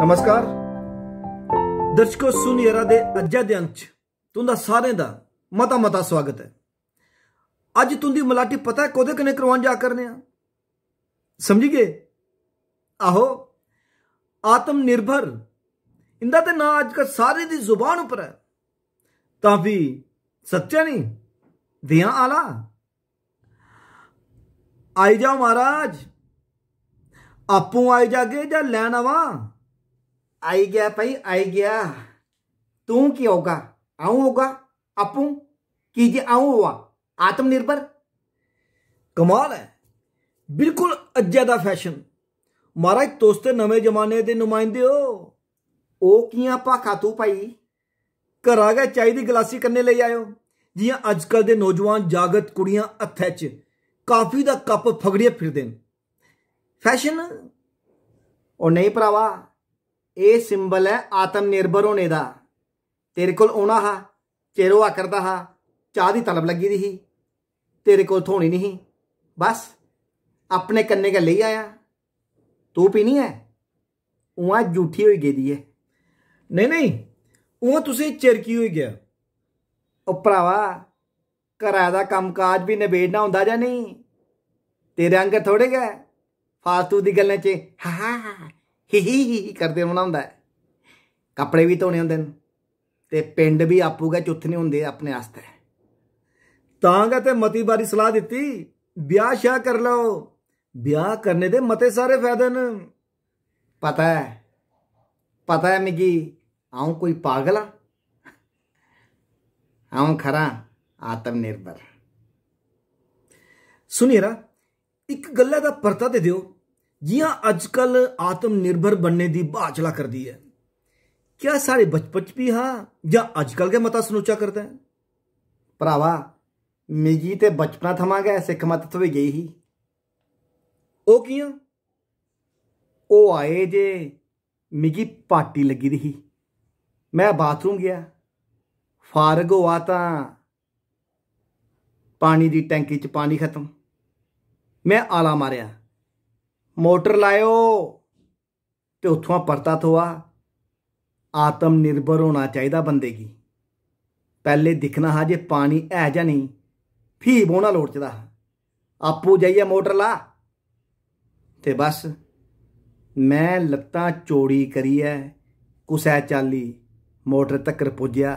नमस्कार दर्शकों, सुनियरा दे अज्जा दे अंक च तुंदा सारें दा मता मता स्वागत है। अज तुंदी मलाटी पता है कोदे कन्नै करवान जा करने आ? समझी गए? आहो, आत्मनिर्भर इंदा ते ना अजकल सारे दी जुबान उपर है। तां भी सच्चा नहीं दियां आला आई जाओ महाराज, आपू आई जागे जा लैन आवा? आई गया भाई, आई गया। तू की होगा? आऊं होगा? आपू कीजिए, आऊं हुआ आत्मनिर्भर। कमाल है, बिल्कुल अज्जे दा फैशन। महाराज तुस ते नवे जमाने दे नुमाइंदे हो। ओ कियां भाखा तू भाई? घरा गै चाय दी गलासी कन्नै लेई आयो, जियां अजकल दे नौजवान जागत कुड़ियां हत्थै च काफी दा कप फगड़ियै फिरदे न। फैशन? ओ नहीं भरावा, ये सिंबल है आत्मनिर्भर होने दा। तेरे कोल औना हा, चिर होआ करदा हा, चाह दी तलब लगी दी ही, तेरे कोल थोनी नहीं, बस अपने कन्ने गै लेई आया। तू पीनी है? उआं जूठी होई गेदी है। नहीं नहीं, उआं तुसें चिर की होई गया? ओ भरावा, घरा दा कम काज भी नबेड़ना होंदा जां नहीं? तेरे आंगर थोड़े गै फालतू दी गल्लें च हा ही करदे रौह्ना होंदा है। कपड़े भी धोने होंदे न ते पिंड भी आपू गै चुथने होंदे अपने आस्तै। तां गै ते मती बारी सलाह दित्ती, ब्याह शाह कर लो। ब्याह करने दे मते सारे फायदे न। पता है मिगी, आऊं कोई पागल हाँ? आऊं खरा आत्मनिर्भर। सुनिएरा, एक गल्ला दा परता ते दियो, जियां अजकल आत्मनिर्भर बनने दी बाह चला कर दी है। क्या साढ़े बचपन च भी हा या अजकल गै मता सनोचा करदा है? भरावा, मिगी ते बचपना थमां गै सिक्ख मत थ्होई गेई ही। ओ कियां? ओ आए जे मिगी पार्टी लगी दी ही, मैं बाथरूम गया, फारग होआ तां पानी दी टैंकी च पानी खत्म। मैं आला मारिया, मोटर लायो, ते उत्थुआं परता थोआ। आत्मनिर्भर होना चाहिदा बंदे गी। पहले दिखना हा जे पानी है जां नहीं, फ्ही बौह्ना लोड़चदा हा। आपू जाइयै मोटर ला, ते बस मैं लत्तां चौड़ी करियै कुसै चाल्ली मोटर तक्कर पुज्जेआ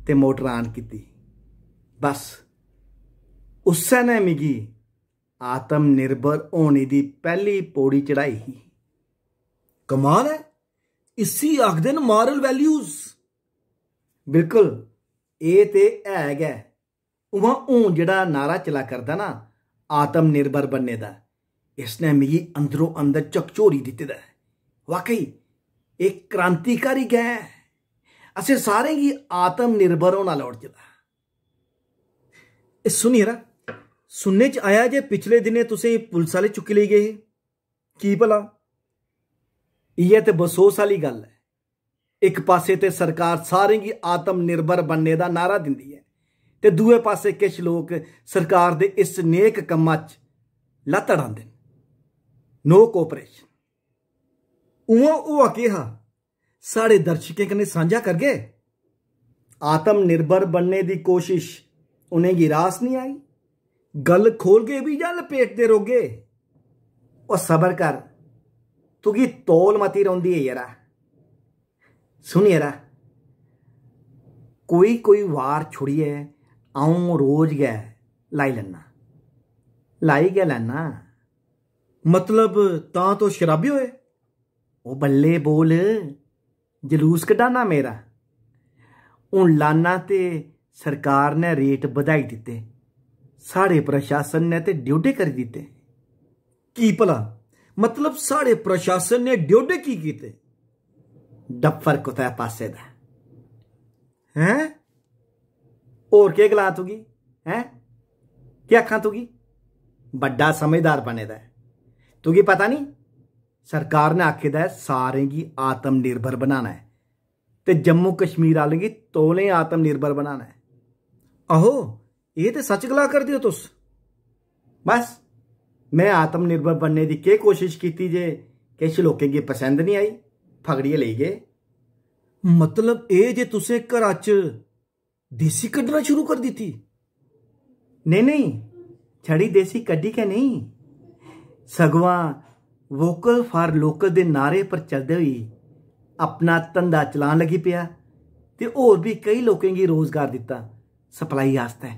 ते मोटर आन कीती। बस उस्सै ने मिगी आत्मनिर्भर होने दी पहली पौड़ी चढ़ाई ही। कमाल है, इसी आखदे न मॉरल वैल्यूज। बिल्कुल, ये ते है गै। उआं हून जेड़ा नारा चला करदा ना आत्मनिर्भर बनने दा, इसने मिगी अंदरों अंदर झकझोरी दित्ते दा है। वाकई एक क्रांतिकारी गै। असें सारें गी आत्मनिर्भर होना लोड़चदा। सुनिएरा, सुनने च आया जे पिछले दिनें तुसें पुलिस आह्ले चुक्की लेई गए हे। की भला? इ'यै ते बसोस आह्ली गल्ल है। एक पासे ते सरकार सारें गी आत्मनिर्भर बनने दा नारा दिंदी है, ते दूए पासे किश लोग सरकार दे इस नेक कम्मा च लत्त अड़ांदे न। No cooperation. उआं होआ केह् हा, साढ़े दर्शकें कन्नै सांझा करगे? आत्मनिर्भर बनने दी कोशिश उनेंगी रास नहीं आई। गल खोलगे भी जां लपेटदे रौह्गे? ओ सबर कर, तुगी तौल मती रौंदी है यरा। सुन यरा, कोई वार छुड़िए आऊं रोज गै लाई लैना। मतलब तां तो शराबी होए? ओ बल्ले बोल, जलूस कढाना मेरा। हूं लाना ते सरकार ने रेट बधाई दिते, साढ़े प्रशासन ने ते ड्योडे करी दिते। की भला? मतलब साढ़े प्रशासन ने ड्योडे की कीते? डफर कुतै पासे दा हैं? और केह् गला तुगी? हैं केह् आखां तुगी? बड्डा समझदार बने दा है। तुगी पता नहीं, सरकार ने आखे दा है सारें गी आत्मनिर्भर बनाना है, ते जम्मू कश्मीर आह्लें गी तौले आत्मनिर्भर बनाना है। आहो, ये ते सच गला कर दियो तुस। बस मैं आत्मनिर्भर बनने की केह् कोशिश की जे किश लोकें गी पसंद नहीं आई। फगड़िए ले गए। मतलब ये जे तुसें घरा च देसी कड्ढना शुरू कर दी थी? नहीं नहीं, छड़ी देसी कड्डी के नहीं, सगवा वोकल फॉर लोकल दे नारे पर चलते हुए अपना धंधा चलान लगी पिया ते होर भी कई लोगों की रोजगार दिता सप्लाई आस्ते।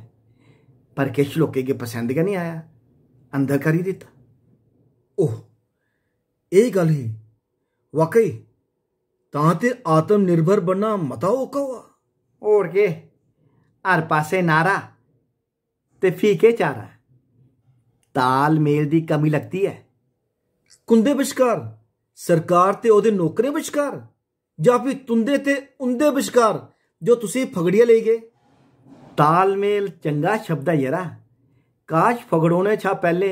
पर किश लोगों की पसंद गै नहीं आया, अंदर कर ही दिता। ओह, ये गल ही वाकई तां ते आत्मनिर्भर बनना मता औखा हुआ। और के हर पासे नारा ते फीके चारा, तालमेल दी कमी लगती है। कुंदे विचकार, सरकार ते ओदे नौकरे विचकार, जां फिर तुंदे ते उंदे विचकार जो तुसी फगड़िया ले गए? तालमेल चंगा शब्द है यरा, काश फगड़ोने छा पहले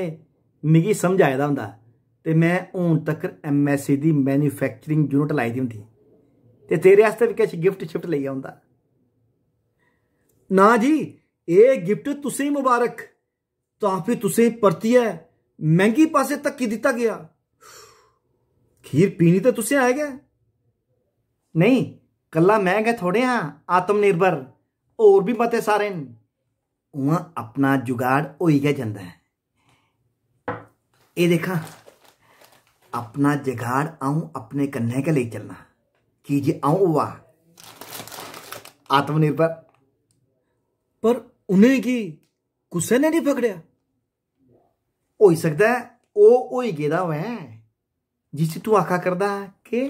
मिगी समझ आए दा हुंदा ते मैं हून तक MSc दी मैन्युफैक्चरिंग यूनिट लाई दी हुंदी ते तेरे आस्ते भी किश गिफ्ट शिफ्ट लेई आउंदा। ना जी, ये गिफ्ट तुसें मुबारक, तां फिर तुसें परतियै महंगी पासे धक्की दिता गया। खीर पीनी तो तुसें आए गए। नहीं, कल्ला मैं गै थोड़े हाँ आत्मनिर्भर, और भी मते सारे न। उआं अपना जुगाड़ होई गै जंदा है। ये देखा, अपना जुगाड़ आऊं अपने कन्नै गै लेई चलना कि जे आऊं हुआ आत्मनिर्भर। पर उन्हें की कुसै ने नहीं पकड़िया? होई सकदा है ओह होई गेदा होवे जिसी तू आखा करदा के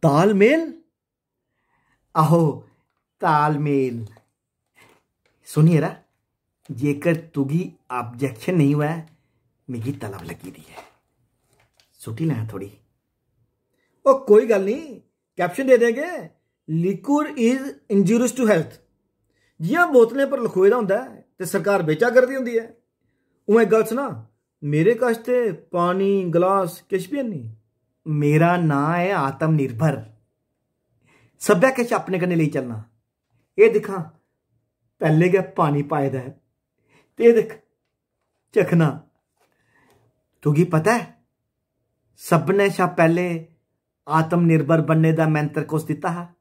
तालमेल। आहो, तालमेल। सुनिए रा, जेकर तुगी ऑब्जेक्शन नहीं हुआ है, मिगी तलब लगी दी है, सुटी लें थोड़ी। ओ कोई गल नहीं, कैप्शन दे देंगे, liquid is injurious to health. जियां बोतलें पर लखोए दा हुंदा है ते सरकार बेचा करदी हुंदी है, उवें गल सुना, मेरे कश ते पानी गलास किश भी नहीं। मेरा नां है आत्मनिर्भर, सब्बै किश अपने कन्नै लेई चलना। ये दिखा, पहले गै पानी पाए दा है ते दिख चखना। तुगी पता है सबने शा पहले आत्मनिर्भर बनने दा मंत्र कुस दिता हा?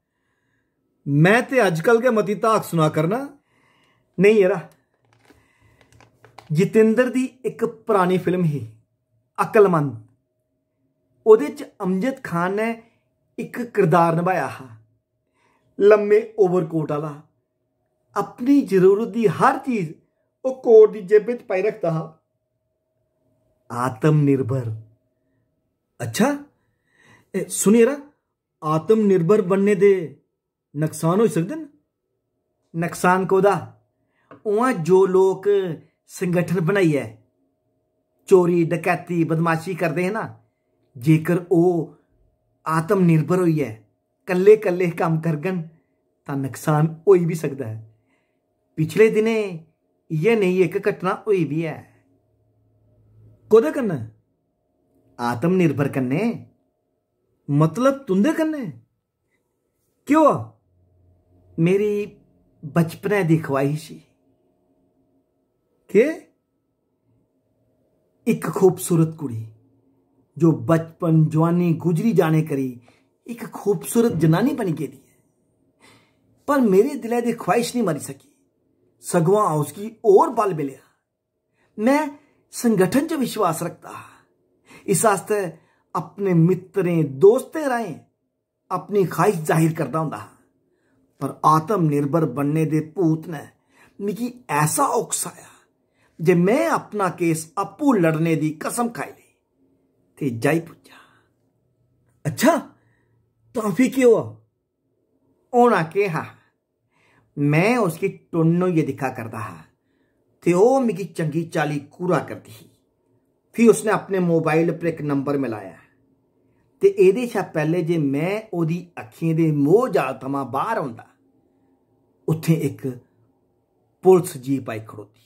मैं ते अजकल के मती धाक सुना करना। नहीं यरा, जितेंद्र दी एक पुरानी फिल्म ही अकलमंद, ओदे च अमजद खान ने एक किरदार निभाया हा, लम्मे ओवरकोट वाला, अपनी जरूरत दी हर चीज वो कोट दी जेबे च पाई रखता हा। आत्मनिर्भर। अच्छा, सुनिए रा, आत्मनिर्भर बनने दे नुकसान हो सकते न? नुकसान कोदा? उआं जो लोग संगठन बनाइए चोरी डकैती बदमाशी करते हैं ना, जेकर वो आत्मनिर्भर होइए कल्ले कल्ले काम करगन तां नुकसान हो भी सकता है। पिछले दिने यह नहीं एक घटना हुई भी है। कोदे कन्नै? आत्मनिर्भर कन्नै। मतलब तुंदे कन्नै? क्यों? मेरी बचपने दी ख्वाहिश ही के एक खूबसूरत कुड़ी जो बचपन जवानी गुजरी जाने करी एक खूबसूरत जनानी बनी गेदी है, पर मेरे दिले दी ख्वाहिश नहीं मरी सकी, सगवां उसकी और बल मिलिया। मैं संगठन च विश्वास रखता, इस आस्ते अपने मित्रें दोस्तें राहें अपनी ख्वाहिश जाहिर करता हुंदा, पर आत्मनिर्भर बनने दे भूत ने मिगी ऐसा उकसाया जे मैं अपना केस अप्पू लड़ने दी कसम खाई ली ते जाई पुज्जा। अच्छा, तां फ्ही केह् हुआ? होना केह् हा, मैं उसकी टुन्न होइयै दिक्खा करदा हा ते ओह मिगी चंगी चाली कूरा करदी ही। फ्ही उसने अपने मोबाइल पर एक नंबर मिलाया ते एह्दे शा पैहले जे मैं ओह्दी अक्खियें दे मोह जाल थमां बाहर औंदा, उत्थे एक पुलिस जीप आई खड़ोती।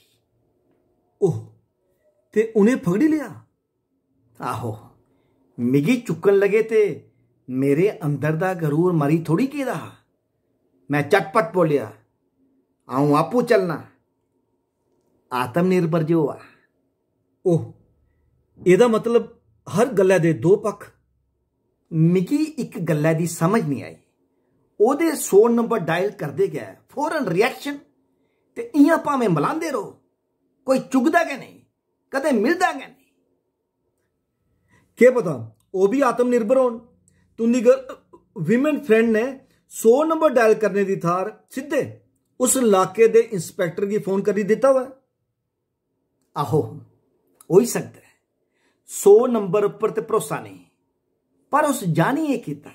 ओह, ते उन्हें फगड़ी लिया? आहो, मिगी चुक्कन लगे ते मेरे अंदर दा गरूर मरी थोड़ी गेदा हा। मैं चटपट बोलिया, आऊं आपू चलना। आत्मनिर्भर जो हुआ। ओह, एदा मतलब हर गल्लै दे दो पक्ख। मिगी एक गल्लै दी समझ नहीं आई। ओहदे 100 नंबर डायल करदे गै फौरन रिएक्शन ते इयां भावें मलांदे रहो, कोई चुगदा गै नहीं, कदें मिलदा गै नहीं। केह् पता ओह् भी आत्मनिर्भर होन। तुंदी विमेन फ्रेंड ने 100 नंबर डायल करने दी थार सिद्धे उस इलाके दे इंस्पैक्टर गी फोन करी दित्ता हुआ। आहो होई सकदा है, 100 नंबर उप्पर ते भरोसा नहीं, पर उस जानी एह् कीता।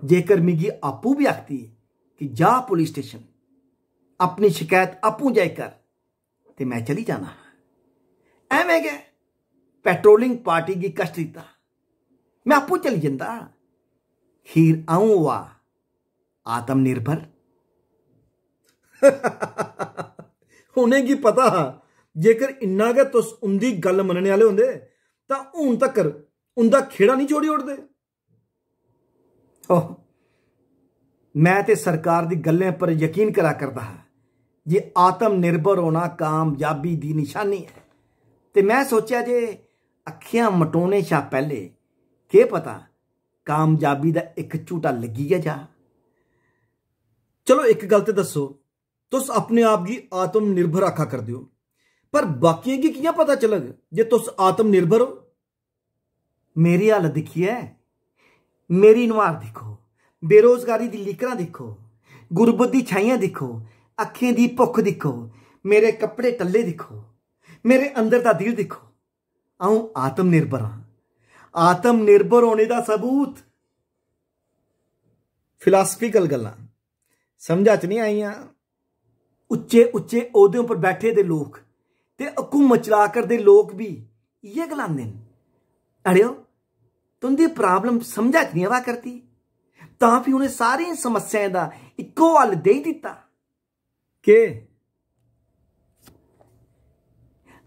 जेकर मिगी आपूं भी आखती कि जा पुलिस स्टेशन अपनी शिकायत आपूं जाई कर, ते मैं चली जाना। एवें गै पेट्रोलिंग पार्टी गी कष्ट दित्ता, मैं आपूं चली जंदा। खीर आऊं हुआ आत्मनिर्भर। उनेंगी पता हा जेकर इन्ना गै तुस उंदी गल मनने आले होंदे तां हून तक्कर उंदा खेड़ा नहीं छोड़ी ओड़दे। ओह, मैं ते सरकार दी गल्लें पर यकीन करा करदा हा जे आत्मनिर्भर होना कामयाबी दी निशानी है, ते मैं सोचा जे अखियां मटोने शा पहले केह् पता कामयाबी दा इक झूटा लगी गै जा। चलो एक गल ते दस्सो, तुस अपने आप गी आत्मनिर्भर आखा करदे हो, पर बाकियें गी कियां पता चलग जे तुस आत्मनिर्भर हो? मेरी हालत दिक्खिए, मेरी नुहार दिक्खो, बेरोजगारी दी लीकरां दिक्खो, गुरबत दी छाइयां दिक्खो, अखें दी भुख दिक्खो, मेरे कपड़े टल्ले दिक्खो, मेरे अंदर दा दिल दिक्खो। अऊं आत्मनिर्भर हां। आत्मनिर्भर होने दा सबूत। फिलासफिकल गल्लां समझा च नहीं आईयां। उच्चे उच्चे ओहदें पर बैठे दे लोग ते हुकूमत चला करदे लोग भी इयै गलांदे न। अड़ेओ, तुंदी प्रॉब्लम समझा च नहीं आवा करती, तां फ्ही उनें सारी समस्याएं दा इक्को हल देई दित्ता। केह्?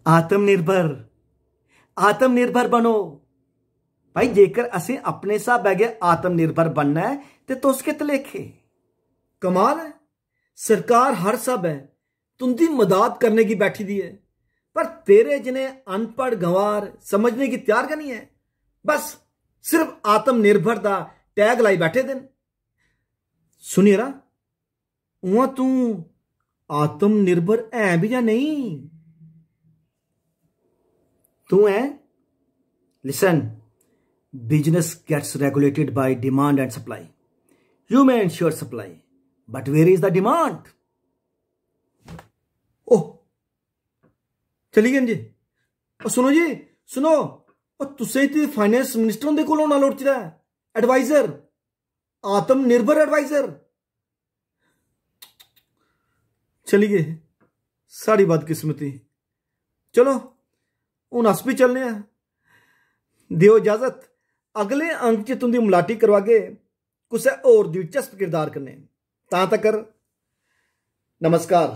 आत्मनिर्भर। आत्मनिर्भर बनो भाई। जेकर असें अपने स्हाबै गै आत्मनिर्भर बनना है ते तुस के तलेखे। कमाल है, सरकार हर स्हाबै तुंदी मदद करने की बैठी दी है, पर तेरे जिन्हें अनपढ़ गंवार समझने की तैयार गै नहीं है। बस सिर्फ आत्मनिर्भर दा टैग लाई बैठे दिन। सुनिए ना, उआं तू आत्मनिर्भर है भी या नहीं? तू है? Listen, business gets regulated by demand and supply. You may ensure supply, but where is the demand? ओह, चली गए जी। सुनो जी, सुनो, तुसें ते फाइनेंस मिनिस्टर हुंदे कोल होना लोड़चदा एडवाइजर, आत्मनिर्भर एडवाइजर। चली गए, साड़ी बदकिस्मती। चलो हूँ अस भी चलने हैं। दियो इजाजत, अगले अंक च तुंदी मलाटी करवागे कुसै होर दिलचस्प किरदार कन्नै। तां तकर नमस्कार।